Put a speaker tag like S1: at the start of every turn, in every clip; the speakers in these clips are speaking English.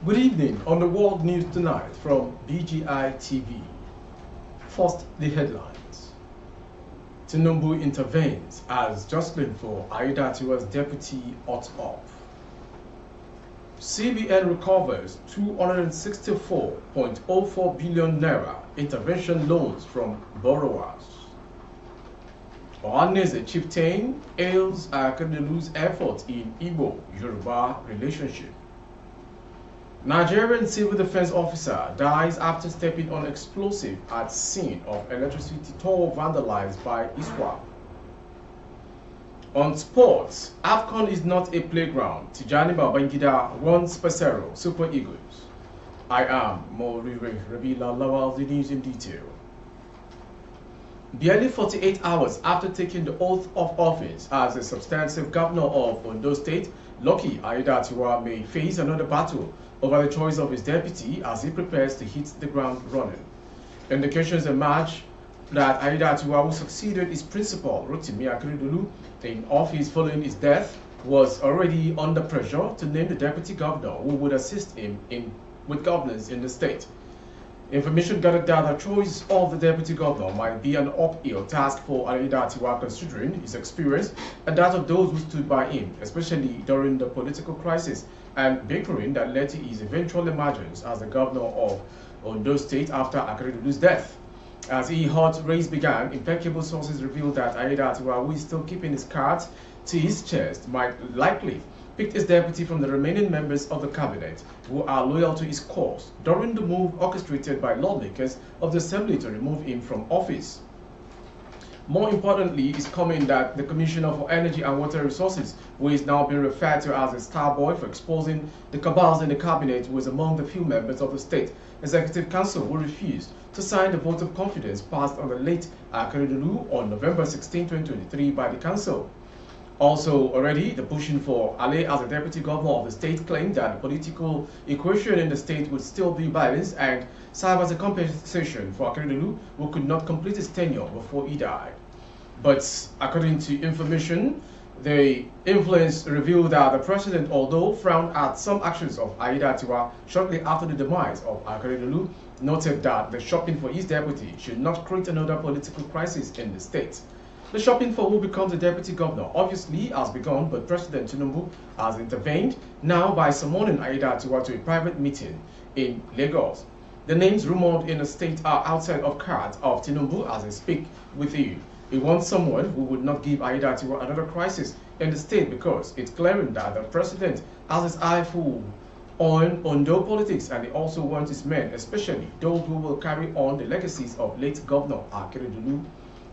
S1: Good evening on the World News Tonight from BGI TV. First, the headlines. Tinubu intervenes as Jostling for Aiyedatiwa'S deputy hot up. CBN recovers 264.04 billion naira intervention loans from borrowers. Ohaneze chieftain hails Akedelu's effort in Igbo-Yoruba relationship. Nigerian civil defense officer dies after stepping on explosive at scene of electricity tower vandalized by ISWAP. On sports, AFCON is not a playground. Tijani Babangida wants Pesero Super Eagles. I am Morire Rabila Lawal, the news in detail. Barely 48 hours after taking the oath of office as a substantive governor of Ondo State, Lucky Aiyedatiwa may face another battle over the choice of his deputy as he prepares to hit the ground running. Indications emerge that Aiyedatiwa, who succeeded his principal, Rotimi Akeredolu, in office following his death, was already under pressure to name the deputy governor who would assist him with governance in the state. Information gathered that the choice of the deputy governor might be an uphill task for Aiyedatiwa considering his experience and that of those who stood by him, especially during the political crisis and bickering that led to his eventual emergence as the governor of Ondo State after Akeredolu's death. As the hot race began, impeccable sources revealed that Aiyedatiwa, who is still keeping his cards to his chest, might likely pick his deputy from the remaining members of the cabinet who are loyal to his cause during the move orchestrated by lawmakers of the assembly to remove him from office. More importantly is coming that the Commissioner for Energy and Water Resources, who is now being referred to as a star boy for exposing the cabals in the cabinet, was among the few members of the State Executive Council who refused to sign the vote of confidence passed on the late Akeredolu on November 16, 2023 by the Council. Also, already, the pushing for Ale as a deputy governor of the state claimed that the political equation in the state would still be balanced and serve as a compensation for Akeredolu, who could not complete his tenure before he died. But according to information, the influence revealed that the president, although frowned at some actions of Aiyedatiwa shortly after the demise of Akeredolu, noted that the shopping for his deputy should not create another political crisis in the state. The shopping for who becomes the deputy governor obviously has begun, but President Tinubu has intervened now by summoning Aiyedatiwa to a private meeting in Lagos. The names rumored in the state are outside of cards of Tinubu as I speak with you. He wants someone who would not give Aiyedatiwa another crisis in the state because it's glaring that the president has his eye full on Ondo politics and he also wants his men, especially those who will carry on the legacies of late Governor Akeredolu.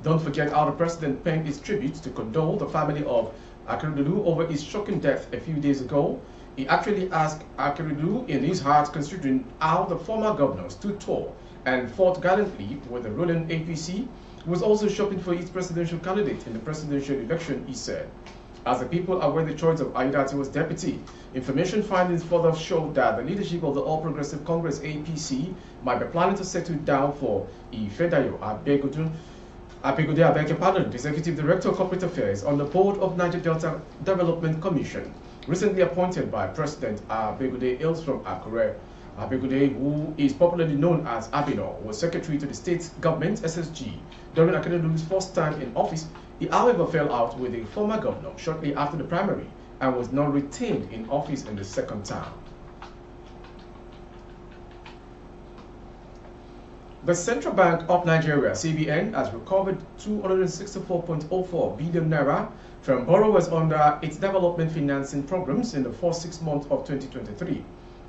S1: Don't forget how the president penned his tribute to condole the family of Akeredolu over his shocking death a few days ago. He actually asked Akeredolu in his heart, considering how the former governor stood tall and fought gallantly with the ruling APC, was also shopping for his presidential candidate in the presidential election, he said. As the people await the choice of Aiyedatiwa'S deputy, information findings further showed that the leadership of the All Progressive Congress APC might be planning to settle down for Ifedayo Abegunde, the Executive Director of Corporate Affairs on the board of Niger Delta Development Commission, recently appointed by President Abegunde, hails from Akure. Abegunde, who is popularly known as Abino, was secretary to the state government SSG during Akeredolu's first time in office. He, however, fell out with the former governor shortly after the primary and was not retained in office in the second term. The Central Bank of Nigeria, CBN, has recovered 264.04 billion naira from borrowers under its development financing programs in the first 6 months of 2023.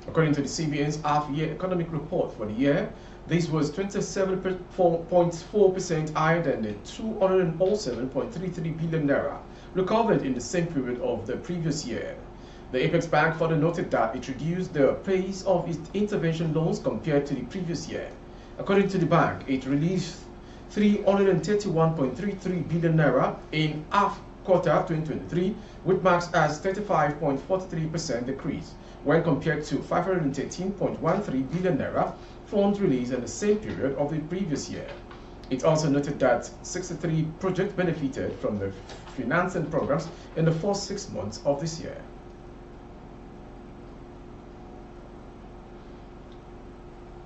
S1: According to the CBN's half-year economic report for the year, this was 27.4% higher than the 207.33 billion naira recovered in the same period of the previous year. The Apex Bank further noted that it reduced the pace of its intervention loans compared to the previous year. According to the bank, it released 331.33 billion naira in half quarter 2023, which marks as 35.43% decrease when compared to 513.13 billion naira funds released in the same period of the previous year. It also noted that 63 projects benefited from the financing programs in the first 6 months of this year.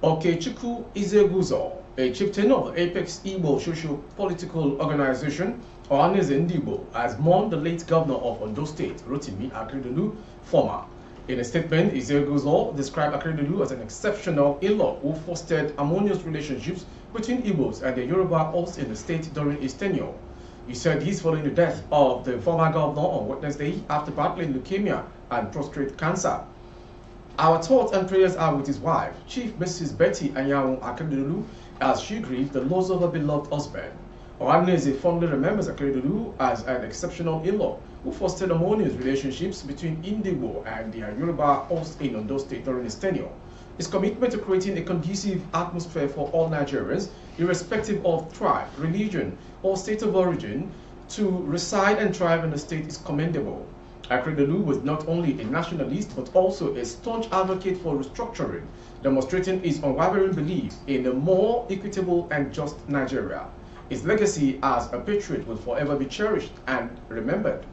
S1: Okechukwu Izeguzo, a chieftain of the Apex Igbo Socio-Political Organization, Ohaneze Ndigbo, has mourned the late governor of Ondo State, Rotimi Akeredolu, former. In a statement, Izeguzo described Akeredolu as an exceptional in-law who fostered harmonious relationships between Igbos and the Yoruba hosts in the state during his tenure. He said this following the death of the former governor on Wednesday after battling leukemia and prostate cancer. Our thoughts and prayers are with his wife, Chief Mrs. Betty Anyanwu Akeredolu, as she grieves the loss of her beloved husband. Ohaneze fondly remembers Akeredolu as an exceptional in-law who fostered harmonious relationships between Ndigbo and the Yoruba hosts in Ondo State during his tenure. His commitment to creating a conducive atmosphere for all Nigerians, irrespective of tribe, religion, or state of origin, to reside and thrive in the state is commendable. Akeredolu was not only a nationalist but also a staunch advocate for restructuring, demonstrating his unwavering belief in a more equitable and just Nigeria. His legacy as a patriot will forever be cherished and remembered.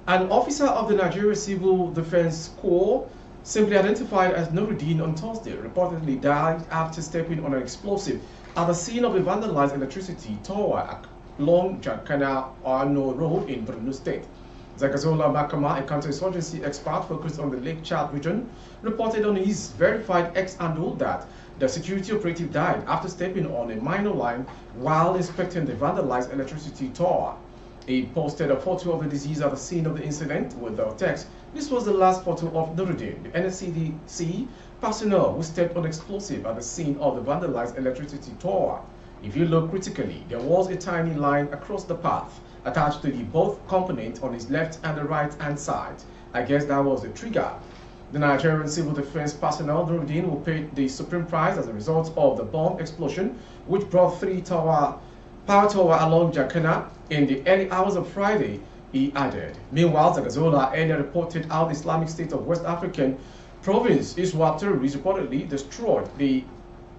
S1: An officer of the Nigeria Civil Defense Corps, simply identified as Nuruddin on Thursday, reportedly died after stepping on an explosive at the scene of a vandalized electricity tower along Jakana-Ano Road in Borno State. Zagazola Makama, a counterinsurgency expert focused on the Lake Chad region, reported on his verified X handle that the security operative died after stepping on a minor line while inspecting the vandalized electricity tower. He posted a photo of the deceased at the scene of the incident with the text, "This was the last photo of Nuruddin, the NCDC personnel who stepped on explosive at the scene of the vandalized electricity tower. If you look critically, there was a tiny line across the path attached to the both component on his left and the right hand side. I guess that was the trigger." The Nigerian Civil Defense personnel, Nuruddin, will pay the supreme price as a result of the bomb explosion, which brought three power tower along Jakana in the early hours of Friday, he added. Meanwhile, Zagazola earlier reported how the Islamic State of West African province ISWAP terrorists reportedly destroyed the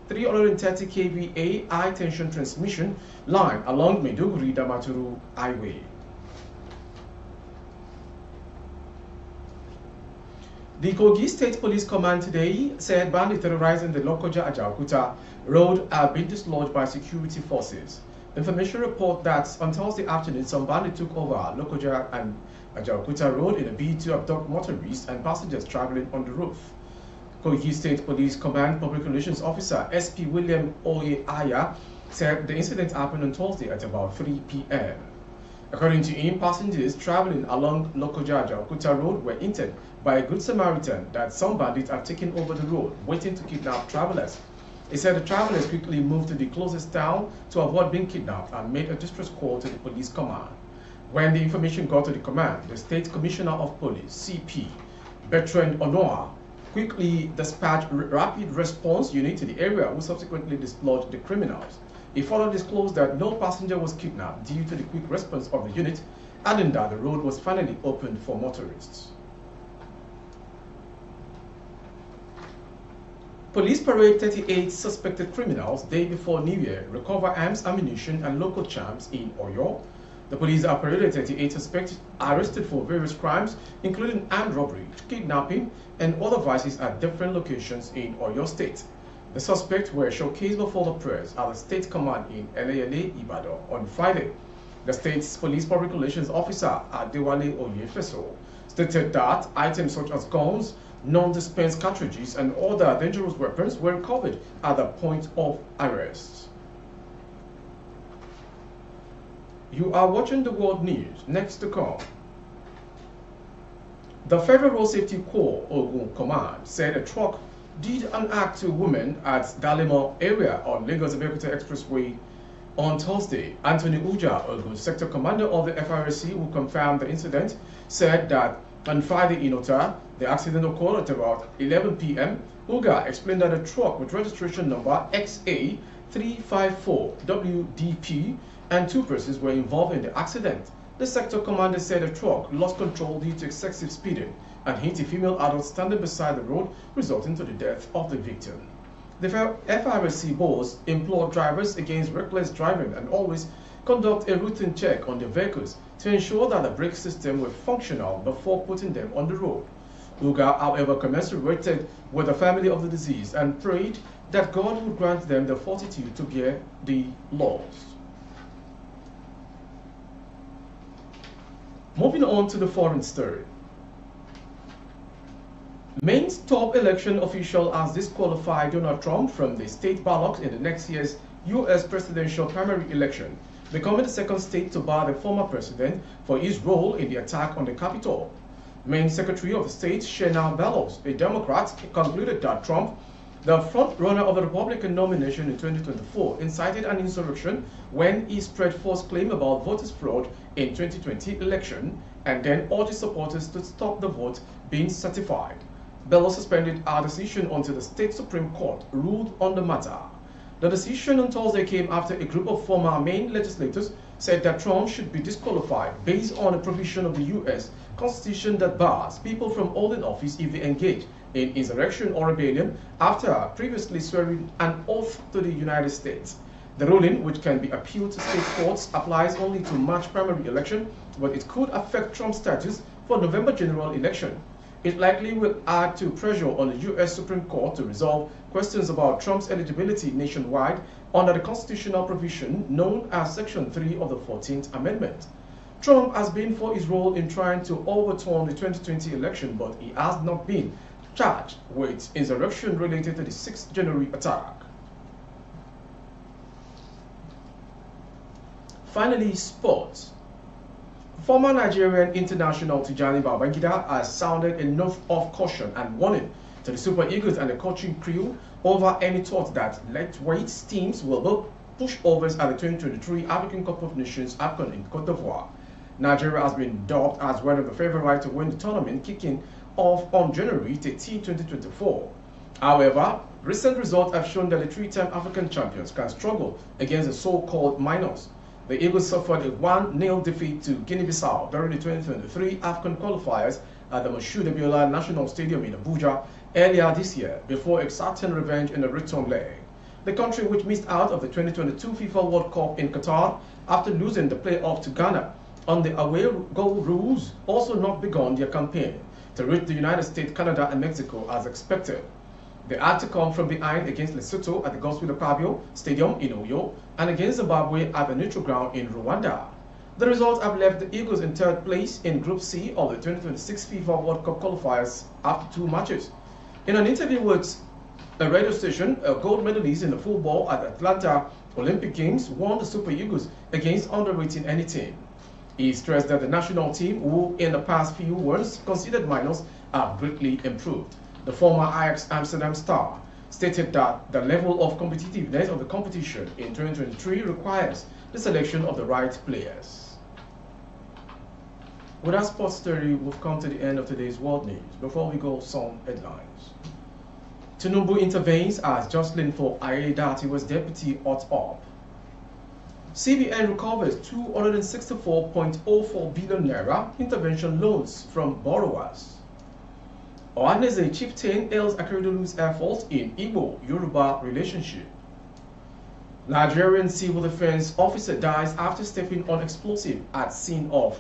S1: 330 kVA high-tension transmission line along Maiduguri-Damaturu Highway. The Kogi State Police Command today said bandits terrorizing the Lokoja-Ajaokuta road have been dislodged by security forces. Information report that on Thursday afternoon, some bandits took over Lokoja and Ajaokuta Road in a bid to abduct motorists and passengers traveling on the roof. Kogi State Police Command Public Relations Officer SP William Oyeaya said the incident happened on Thursday at about 3 p.m. According to him, passengers traveling along Lokoja-Ajaokuta Road were hinted by a good Samaritan that some bandits are taking over the road, waiting to kidnap travelers. He said the travelers quickly moved to the closest town to avoid being kidnapped and made a distress call to the police command. When the information got to the command, the State Commissioner of Police, CP Bertrand Onoa, quickly dispatched rapid response unit to the area, who subsequently dislodged the criminals. He further disclosed that no passenger was kidnapped due to the quick response of the unit, adding that the road was finally opened for motorists. Police parade 38 suspected criminals day before New Year, recover arms, ammunition, and local charms in Oyo. The police have paraded 38 suspects arrested for various crimes, including armed robbery, kidnapping, and other vices at different locations in Oyo State. The suspects were showcased before the press at the State Command in Eleyele, Ibadan on Friday. The state's police public relations officer, Adewale Oyefeso, stated that items such as guns, non-dispense cartridges, and other dangerous weapons were recovered at the point of arrest. You are watching the World News. Next to come. The Federal Road Safety Corps Ogun Command said a truck did an act to a woman at Dalemo area on Lagos-Abegunde Expressway on Thursday. Anthony Uja, Ogun Sector Commander of the FRSC, who confirmed the incident, said that on Friday in Ota, the accident occurred at about 11 p.m. Uga explained that a truck with registration number XA354WDP and two persons were involved in the accident. The sector commander said the truck lost control due to excessive speeding and hit a female adult standing beside the road, resulting to the death of the victim. The FRSC boards implored drivers against reckless driving and always conduct a routine check on their vehicles to ensure that the brake system were functional before putting them on the road. Uga, however, commiserated with the family of the deceased and prayed that God would grant them the fortitude to bear the loss. Moving on to the foreign story. Maine's top election official has disqualified Donald Trump from the state ballot in the next year's U.S. presidential primary election, becoming the second state to bar the former president for his role in the attack on the Capitol. Maine Secretary of State Shana Bellows, a Democrat, concluded that Trump, the front-runner of the Republican nomination in 2024, incited an insurrection when he spread false claims about voters' fraud in 2020 election and then urged supporters to stop the vote being certified. Bellows suspended our decision until the state Supreme Court ruled on the matter. The decision on Thursday came after a group of former Maine legislators said that Trump should be disqualified based on a provision of the U.S. Constitution that bars people from holding office if they engage in insurrection or rebellion after previously swearing an oath to the United States. The ruling, which can be appealed to state courts, applies only to March primary election, but it could affect Trump's status for November general election. It likely will add to pressure on the U.S. Supreme Court to resolve questions about Trump's eligibility nationwide under the constitutional provision known as Section 3 of the 14th Amendment. Trump has been for his role in trying to overturn the 2020 election, but he has not been charged with insurrection related to the 6th January attack. Finally, sports. Former Nigerian international Tijani Babangida has sounded a note of caution and warning to the Super Eagles and the coaching crew over any thought that lightweight teams will be pushovers at the 2023 African Cup of Nations AFCON in Cote d'Ivoire. Nigeria has been dubbed as one of the favorites to win the tournament, kicking off on January 13, 2024. However, recent results have shown that the three-time African champions can struggle against the so-called minors. The Eagles suffered a 1-0 defeat to Guinea-Bissau during the 2023 AFCON qualifiers at the Moshood Abiola National Stadium in Abuja earlier this year before exacting revenge in the return leg. The country, which missed out of the 2022 FIFA World Cup in Qatar after losing the playoff to Ghana on the away goal rules, also not begun their campaign to reach the United States, Canada and Mexico as expected. They had to come from behind against Lesotho at the Godswill Akpabio Stadium in Uyo and against Zimbabwe at the neutral ground in Rwanda. The results have left the Eagles in third place in Group C of the 2026 FIFA World Cup qualifiers after 2 matches. In an interview with a radio station, a gold medalist in the football at the Atlanta Olympic Games won the Super Eagles against underrating any team. He stressed that the national team, who in the past few years considered minors, have greatly improved. The former Ajax Amsterdam star stated that the level of competitiveness of the competition in 2023 requires the selection of the right players. With that sports story, we've come to the end of today's world news. Before we go, some headlines. Tinubu intervenes as Jostling for Aiyedatiwa'S deputy hot up. CBN recovers 264.04 billion naira intervention loans from borrowers. Ohaneze chieftain hails Akeredolu's efforts in Igbo-Yoruba relationship. Nigerian civil defense officer dies after stepping on explosive at scene of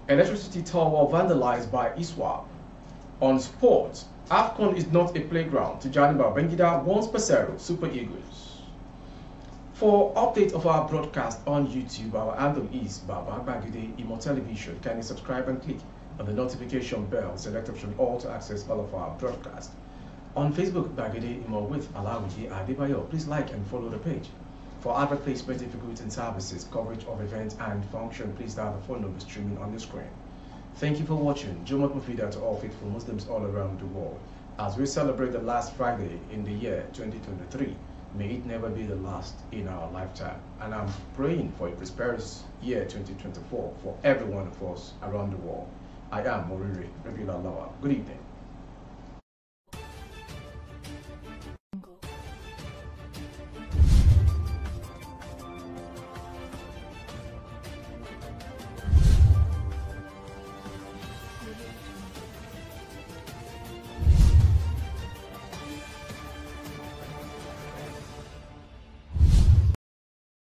S1: electricity tower vandalized by ISWAP. On sports, AFCON is not a playground. Tijani Babangida warns Pesero Super Eagles. For update of our broadcast on YouTube, our handle is Baba Bagide Imo Television. Kindly subscribe and click on the notification bell. Select option all to access all of our broadcasts. On Facebook, Bagide Imo with Alawiji Adebayo. Please like and follow the page. For advert placement, if goods and services, coverage of events and function, please dial the phone number streaming on the screen. Thank you for watching. Jumat Mufida to all faithful Muslims all around the world. As we celebrate the last Friday in the year 2023, may it never be the last in our lifetime. And I'm praying for a prosperous year 2024 for every one of us around the world. I am Moriri Rabila Lawa. Good evening.